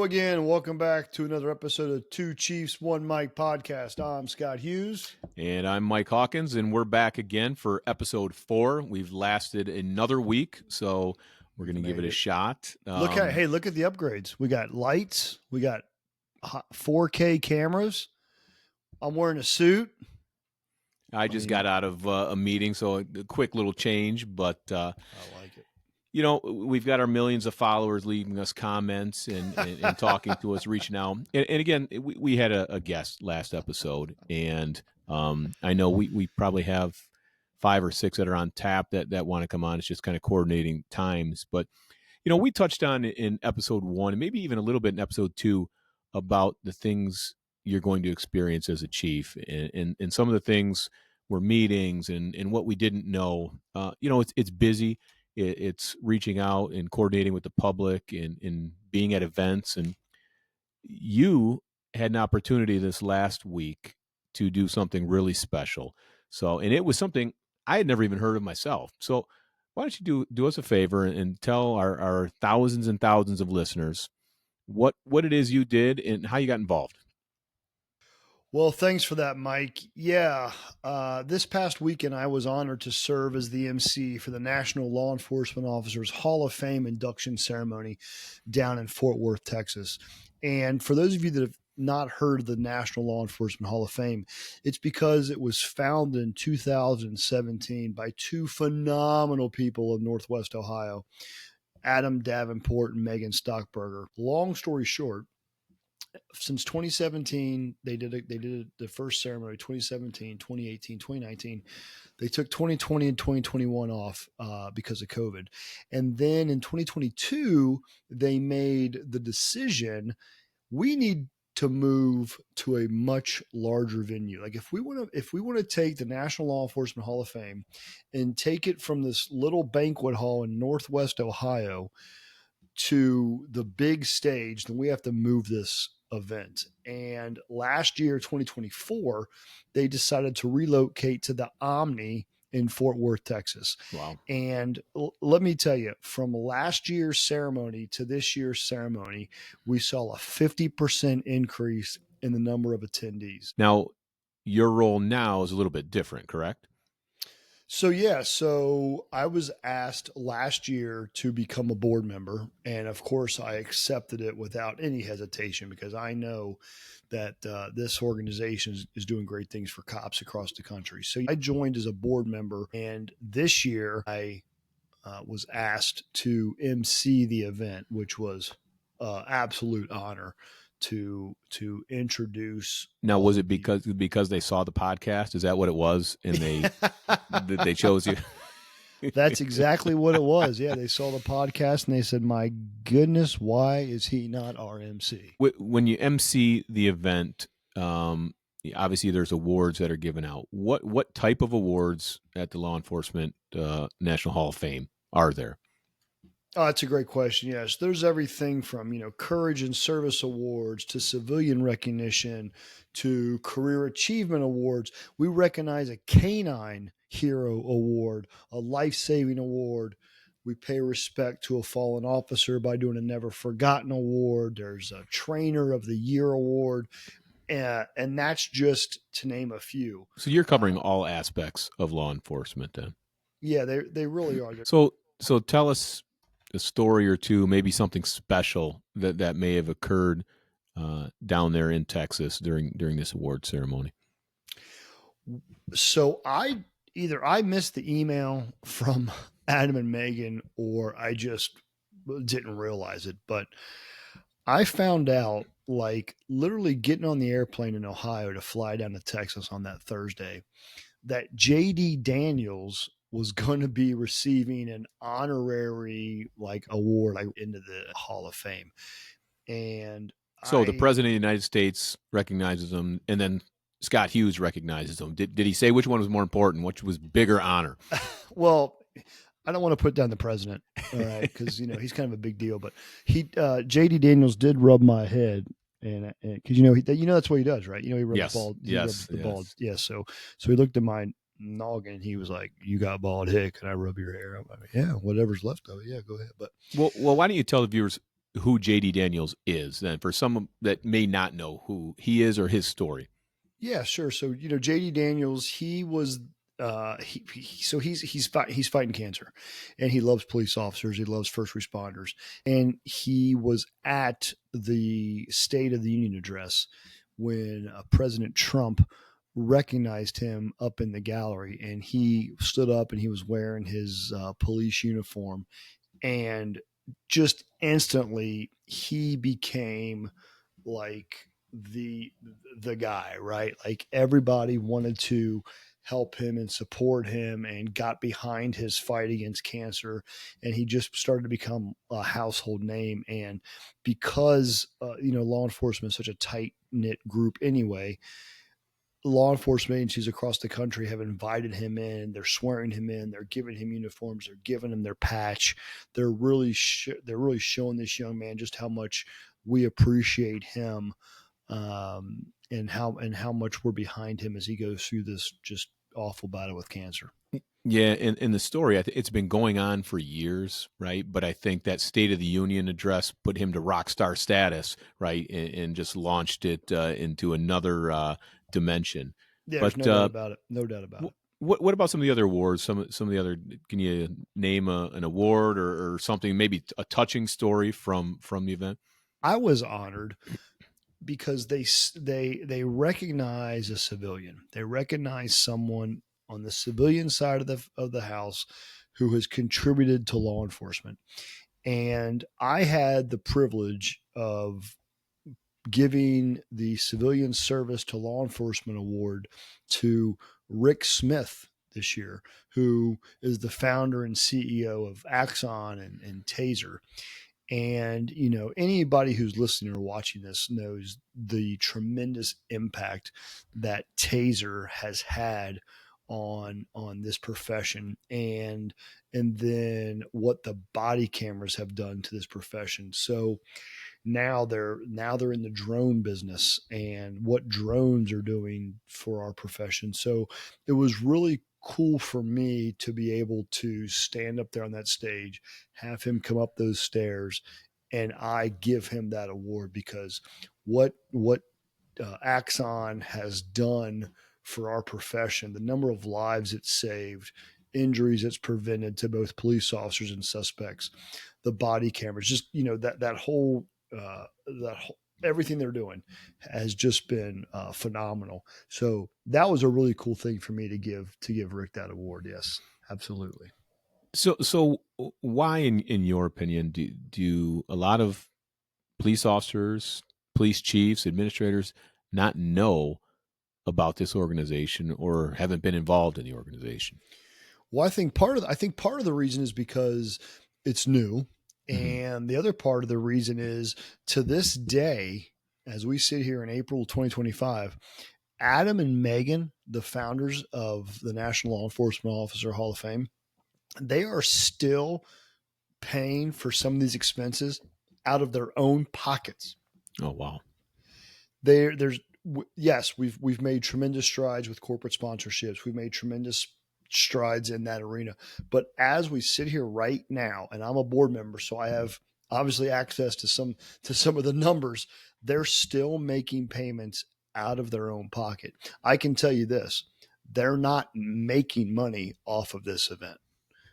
again. Welcome back to another episode of Two Chiefs, One Mike podcast. I'm Scott Hughes. And I'm Mike Hawkins, and we're back again for episode 4. We've lasted another week, so we're going to give it a shot. Look at the upgrades. We got lights. We got 4K cameras. I'm wearing a suit. I just got out of a meeting, so a quick little change, but I like it. You know, we've got our millions of followers leaving us comments and talking to us, reaching out. And again, we had a guest last episode, and I know we probably have 5 or 6 that are on tap that want to come on. It's just kind of coordinating times. But, you know, we touched on in episode 1, and maybe even a little bit in episode 2, about the things you're going to experience as a chief. And some of the things were meetings and what we didn't know. You know, it's busy. It's reaching out and coordinating with the public and being at events. And you had an opportunity this last week to do something really special. So, and it was something I had never even heard of myself. So why don't you do us a favor and tell our thousands and thousands of listeners what it is you did and how you got involved. Well, thanks for that, Mike. Yeah, this past weekend I was honored to serve as the MC for the National Law Enforcement Officers Hall of Fame induction ceremony down in Fort Worth, Texas. And for those of you that have not heard of the National Law Enforcement Hall of Fame, it's because it was founded in 2017 by 2 phenomenal people of Northwest Ohio, Adam Davenport and Megan Stockberger. Long story short, since 2017, they did the first ceremony, 2017, 2018, 2019. They took 2020 and 2021 off because of COVID. And then in 2022, they made the decision, we need to move to a much larger venue. Like if we want to take the National Law Enforcement Hall of Fame and take it from this little banquet hall in Northwest Ohio to the big stage, then we have to move this event. And last year, 2024, they decided to relocate to the Omni in Fort Worth, Texas. Wow. And let me tell you, from last year's ceremony to this year's ceremony, we saw a 50% increase in the number of attendees. Now, your role now is a little bit different, correct? So I was asked last year to become a board member. And of course, I accepted it without any hesitation because I know that this organization is doing great things for cops across the country. So I joined as a board member. And this year, I was asked to MC the event, which was absolute honor to introduce. Now, was it because they saw the podcast? Is that what it was? And they chose you? That's exactly what it was. Yeah, they saw the podcast and they said, "My goodness, why is he not our MC?" When you MC the event, obviously there's awards that are given out. What type of awards at the Law Enforcement National Hall of Fame are there? Oh, that's a great question. Yes, there's everything from, courage and service awards to civilian recognition to career achievement awards. We recognize a canine hero award, a life-saving award. We pay respect to a fallen officer by doing a never forgotten award. There's a trainer of the year award. And that's just to name a few. So you're covering all aspects of law enforcement then? Yeah, they really are. So tell us a story or two, maybe something special that may have occurred down there in Texas during this award ceremony. So I missed the email from Adam and Megan, or I just didn't realize it. But I found out, like, literally getting on the airplane in Ohio to fly down to Texas on that Thursday, that J.D. Daniels was going to be receiving an honorary award into the Hall of Fame. And so the president of the United States recognizes him, and then Scott Hughes recognizes him. Did he say which one was more important, which was bigger honor? Well, I don't want to put down the president, all right, because he's kind of a big deal. But J.D. Daniels did rub my head, and because that's what he does, right? He rubs the bald. Yes. Bald. Yeah. So he looked at my noggin and he was like, "You got bald head. Can I rub your hair?" I'm like, "Yeah, whatever's left of it. Yeah, go ahead." But well, why don't you tell the viewers who JD Daniels is, then, for someone that may not know who he is or his story. Yeah, sure. So JD Daniels, he was so he's fighting cancer, and he loves police officers. He loves first responders, and he was at the State of the Union address when President Trump recognized him up in the gallery, and he stood up and he was wearing his police uniform, and just instantly he became like the guy, right? Like everybody wanted to help him and support him and got behind his fight against cancer, and he just started to become a household name. And because law enforcement is such a tight knit group anyway, law enforcement agencies across the country have invited him in. They're swearing him in. They're giving him uniforms. They're giving him their patch. They're really showing this young man just how much we appreciate him, and how much we're behind him as he goes through this just awful battle with cancer. Yeah, in the story, it's been going on for years, right? But I think that State of the Union address put him to rock star status, right, and just launched it into another dimension. There's But no doubt about it. No doubt about it. what about some of the other awards? Some of the other. Can you name an award or something? Maybe a touching story from the event. I was honored because they recognize a civilian. They recognize someone on the civilian side of the house who has contributed to law enforcement. And I had the privilege of giving the Civilian Service to Law Enforcement Award to Rick Smith this year, who is the founder and CEO of Axon and Taser. And anybody who's listening or watching this knows the tremendous impact that Taser has had on this profession, and then what the body cameras have done to this profession. So now they're in the drone business and what drones are doing for our profession. So it was really cool for me to be able to stand up there on that stage, have him come up those stairs, and I give him that award because what Axon has done for our profession, the number of lives it's saved, injuries it's prevented to both police officers and suspects, the body cameras, just that whole everything they're doing has just been phenomenal. So that was a really cool thing for me to give Rick that award. Yes, absolutely. So why, in your opinion, do a lot of police officers, police chiefs, administrators not know about this organization or haven't been involved in the organization? Well, I think part of the reason is because it's new, Mm-hmm. and the other part of the reason is to this day, as we sit here in April 2025, Adam and Megan, the founders of the National Law Enforcement Officer Hall of Fame, they are still paying for some of these expenses out of their own pockets. Oh wow! There's yes, we've made tremendous strides with corporate sponsorships. We've made tremendous strides in that arena. But as we sit here right now, and I'm a board member, so I have obviously access to some of the numbers, they're still making payments out of their own pocket. I can tell you this, they're not making money off of this event.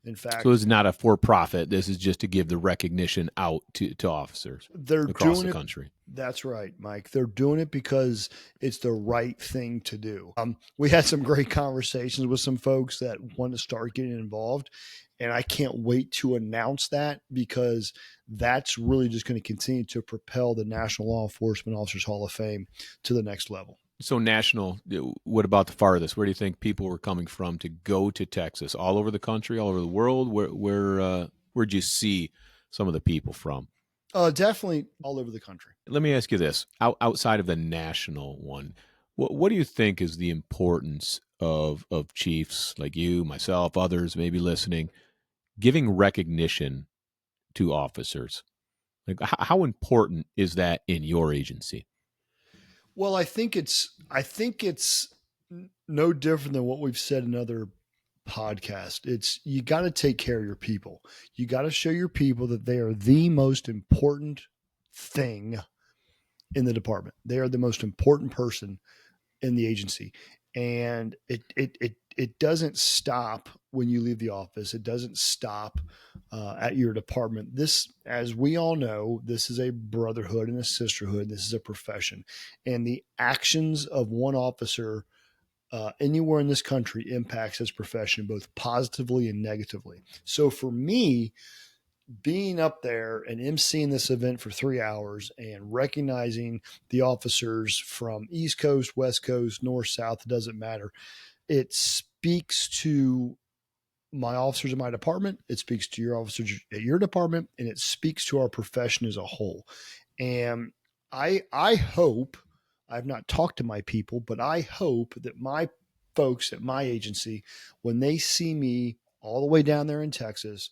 In So fact, it's not a for profit. This is just to give the recognition out to officers they're across doing the it. country. That's right, Mike. They're doing it because it's the right thing to do. We had some great conversations with some folks that want to start getting involved, and I can't wait to announce that because that's really just going to continue to propel the National Law Enforcement Officers Hall of Fame to the next level. So national. What about the farthest? Where do you think people were coming from to go to Texas? All over the country, all over the world. Where'd you see some of the people from? Definitely all over the country. Let me ask you this: outside of the national one, what do you think is the importance of chiefs like you, myself, others maybe listening, giving recognition to officers? Like, how important is that in your agency? Well, I think it's no different than what we've said in other podcast. It's you got to take care of your people. You got to show your people that they are the most important thing in the department. They are the most important person in the agency. And it doesn't stop when you leave the office. It doesn't stop at your department. This, as we all know, this is a brotherhood and a sisterhood. This is a profession, and the actions of one officer anywhere in this country impacts this profession both positively and negatively. So for me, being up there and emceeing this event for 3 hours and recognizing the officers from East Coast, West Coast, North, South, it doesn't matter. It speaks to my officers in my department. It speaks to your officers at your department, and it speaks to our profession as a whole. And I hope, I've not talked to my people, but I hope that my folks at my agency, when they see me all the way down there in Texas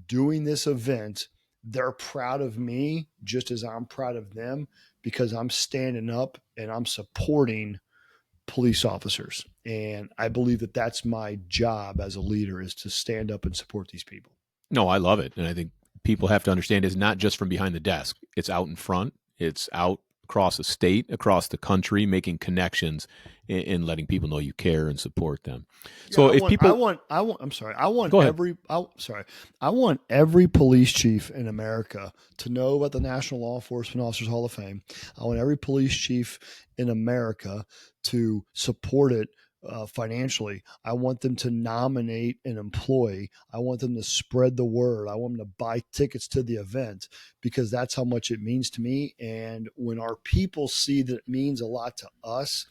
doing this event, they're proud of me just as I'm proud of them, because I'm standing up and I'm supporting police officers. And I believe that that's my job as a leader, is to stand up and support these people. No, I love it. And I think people have to understand it's not just from behind the desk. It's out in front. It's out across the state, across the country, making connections and letting people know you care and support them. So if people, I'm sorry. I want go ahead. I want every police chief in America to know about the National Law Enforcement Officers Hall of Fame. I want every police chief in America to support it financially. I want them to nominate an employee. I want them to spread the word. I want them to buy tickets to the event, because that's how much it means to me. And when our people see that it means a lot to us,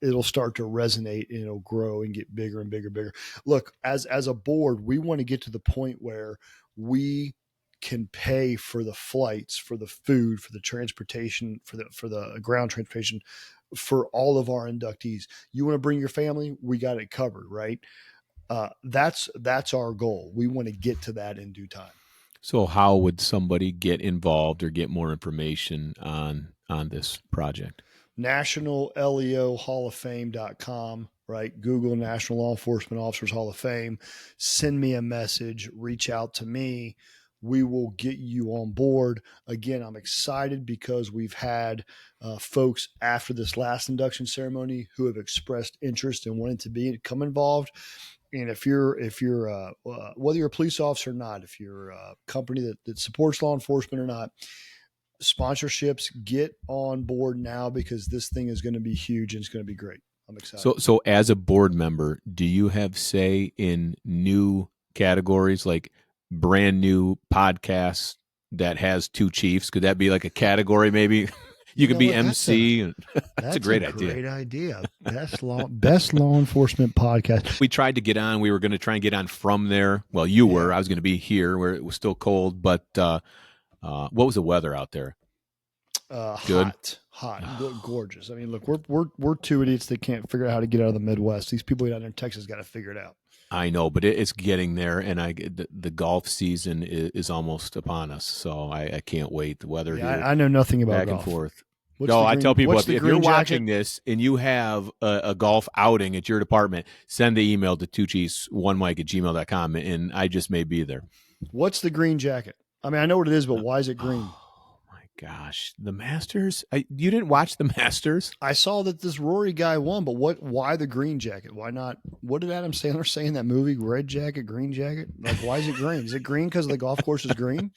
it'll start to resonate and it'll grow and get bigger and bigger and bigger. Look, as a board, we want to get to the point where we can pay for the flights, for the food, for the transportation, for the ground transportation for all of our inductees. You want to bring your family, we got it covered, right? That's our goal. We want to get to that in due time. So how would somebody get involved or get more information on this project? NationalLEOHallOfFame.com, right? Google National Law Enforcement Officers Hall of Fame. Send me a message, reach out to me. We will get you on board. Again, I'm excited because we've had folks after this last induction ceremony who have expressed interest and wanted to become involved. And if you're whether you're a police officer or not, if you're a company that supports law enforcement or not, sponsorships, get on board now, because this thing is going to be huge and it's going to be great. I'm excited. So as a board member, do you have say in new categories, like brand new podcasts that has two chiefs? Could that be like a category? Maybe you could be MC. That's a great idea. Great idea. Best law enforcement podcast. We tried to get on. We were going to try and get on from there. Well, you were. I was going to be here where it was still cold. But what was the weather out there? Good. Hot, gorgeous. I mean, look, we're two idiots that can't figure out how to get out of the Midwest. These people down there in Texas got to figure it out. I know, but it's getting there, and the golf season is almost upon us. So I can't wait. The weather here, I know nothing about back golf. and forth. I tell people, if you're watching this and you have a golf outing at your department, send the email to 2chiefs1mike@gmail.com, and I just may be there. What's the green jacket? I mean, I know what it is, but why is it green? Gosh, the Masters? You didn't watch the Masters? I saw that this Rory guy won, but why the green jacket? Why not? What did Adam Sandler say in that movie? Red jacket, green jacket? Like, why is it green? Is it green because the golf course is green?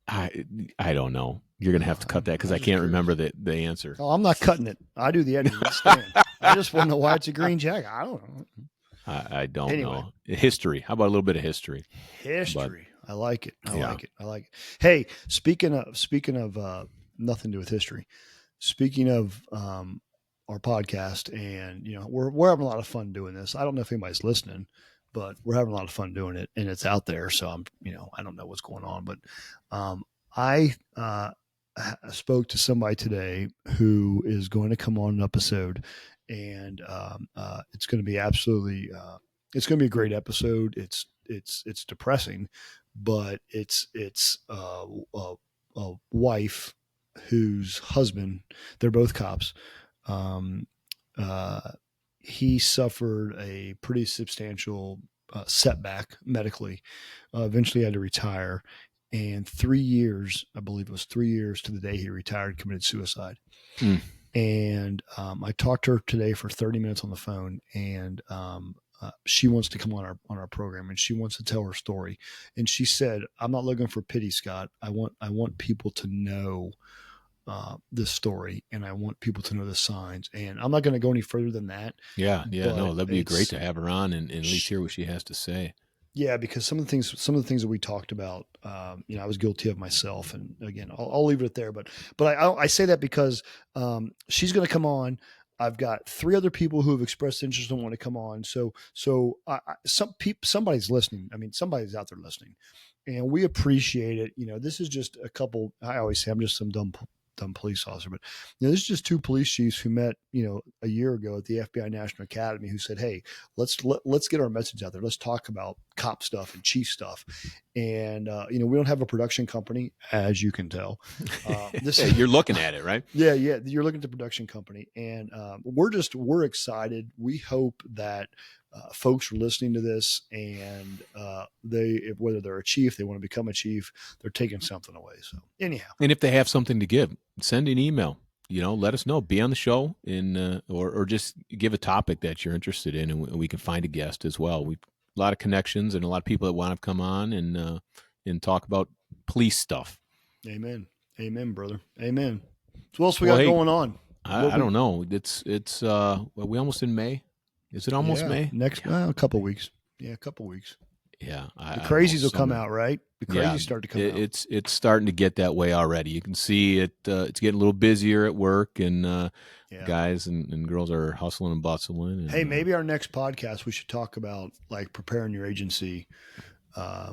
I don't know. You're going to have to cut that because I can't remember the answer. Oh, I'm not cutting it. I do the editing. I just want to know why it's a green jacket. I don't know. I don't know. History. How about a little bit of history? I like it. I like it. Hey, speaking of nothing to do with history, speaking of our podcast, and we're having a lot of fun doing this. I don't know if anybody's listening, but we're having a lot of fun doing it, and it's out there. So I don't know what's going on, but I spoke to somebody today who is going to come on an episode, and it's going to be absolutely it's going to be a great episode. It's depressing, but it's a wife whose husband, they're both cops. he suffered a pretty substantial setback medically. Eventually had to retire. And 3 years, I believe it was 3 years to the day he retired, committed suicide. Mm. And I talked to her today for 30 minutes on the phone, and she wants to come on our program, and she wants to tell her story. And she said, "I'm not looking for pity, Scott. I want people to know this story, and I want people to know the signs." And I'm not going to go any further than that. Yeah, no, But that'd be great to have her on and at least hear what she has to say. Yeah, because some of the things that we talked about, I was guilty of myself, and again, I'll leave it there. But I say that because she's going to come on. I've got 3 other people who have expressed interest and want to come on. So somebody's listening. I mean, somebody's out there listening, and we appreciate it. This is just a couple. I always say I'm just some dumb police officer, but this is just 2 police chiefs who met a year ago at the FBI National Academy, who said, "Hey, let's get our message out there. Let's talk about cop stuff and chief stuff." And we don't have a production company, as you can tell. You're looking at it, right? Yeah, you're looking at the production company, and we're excited. We hope that folks are listening to this, and whether they're a chief, they want to become a chief, they're taking something away. So anyhow, and if they have something to give, send an email. Let us know. Be on the show, or just give a topic that you're interested in, and we can find a guest as well. We've a lot of connections and a lot of people that want to come on and talk about police stuff. Amen, brother. Amen. So what else we got going on? I don't know. It's we almost in May. Is it almost May? Next a couple weeks. Yeah, a couple weeks. Yeah, the crazies will come out, right? The crazies start to come out. It's starting to get that way already. You can see it. It's getting a little busier at work, and guys and girls are hustling and bustling. And, hey, maybe our next podcast we should talk about like preparing your agency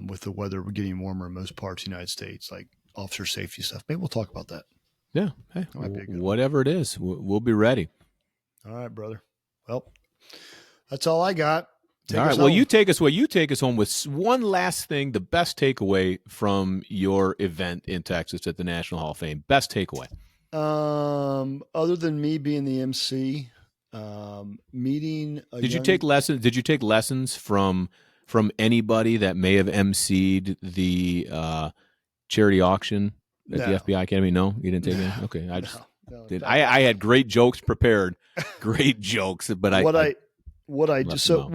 with the weather getting warmer in most parts of the United States, like officer safety stuff. Maybe we'll talk about that. Yeah, hey, whatever it is, we'll be ready. All right, brother. Well, that's all I got. All right. Well, you take us home with one last thing. The best takeaway from your event in Texas at the National Hall of Fame. Best takeaway. Other than me being the MC, meeting. Did you take lessons from anybody that may have MC'd the charity auction at the FBI Academy? No, you didn't take that. Okay, I just did. I had great jokes prepared. Great jokes, but What I do so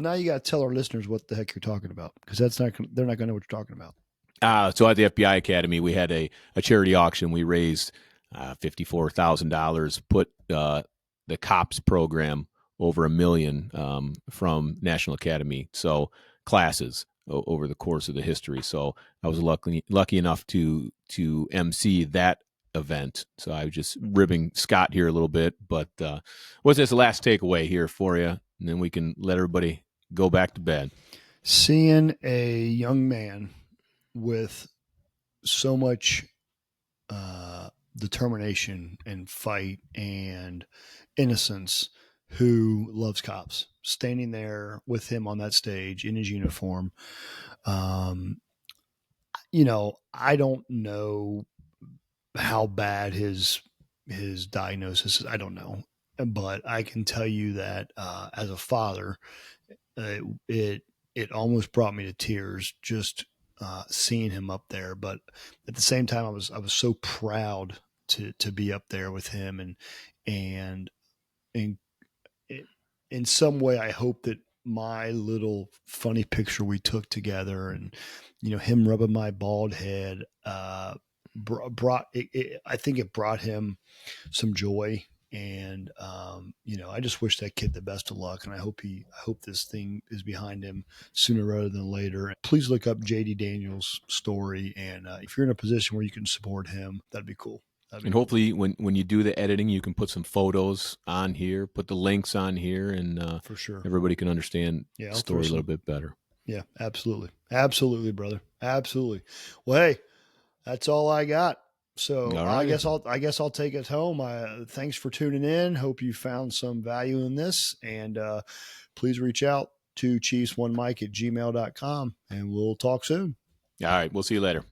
now you got to tell our listeners what the heck you're talking about, because they're not going to know what you're talking about. So at the FBI Academy, we had a charity auction. We raised $54,000, put the COPS program over $1 million from National Academy. So classes over the course of the history. So I was lucky enough to MC that event. So I was just ribbing Scott here a little bit, but what's this last takeaway here for you? And then we can let everybody go back to bed. Seeing a young man with so much determination and fight and innocence who loves cops, standing there with him on that stage in his uniform. I don't know how bad his diagnosis is. I don't know, but I can tell you that as a father, it almost brought me to tears just seeing him up there. But at the same time, I was so proud to be up there with him, and in some way, I hope that my little funny picture we took together, and him rubbing my bald head, brought it. I think it brought him some joy, and I just wish that kid the best of luck, and I hope this thing is behind him sooner rather than later. Please look up JD Daniels' story, and if you're in a position where you can support him, that'd be cool. And hopefully when you do the editing, you can put some photos on here, put the links on here, and for sure everybody can understand the story a little bit better. Yeah, absolutely. Absolutely, brother. Absolutely. Well, hey, that's all I got. So right. I guess I'll take it home. Thanks for tuning in. Hope you found some value in this, and please reach out to chiefs1mike@gmail.com, and we'll talk soon. All right. We'll see you later.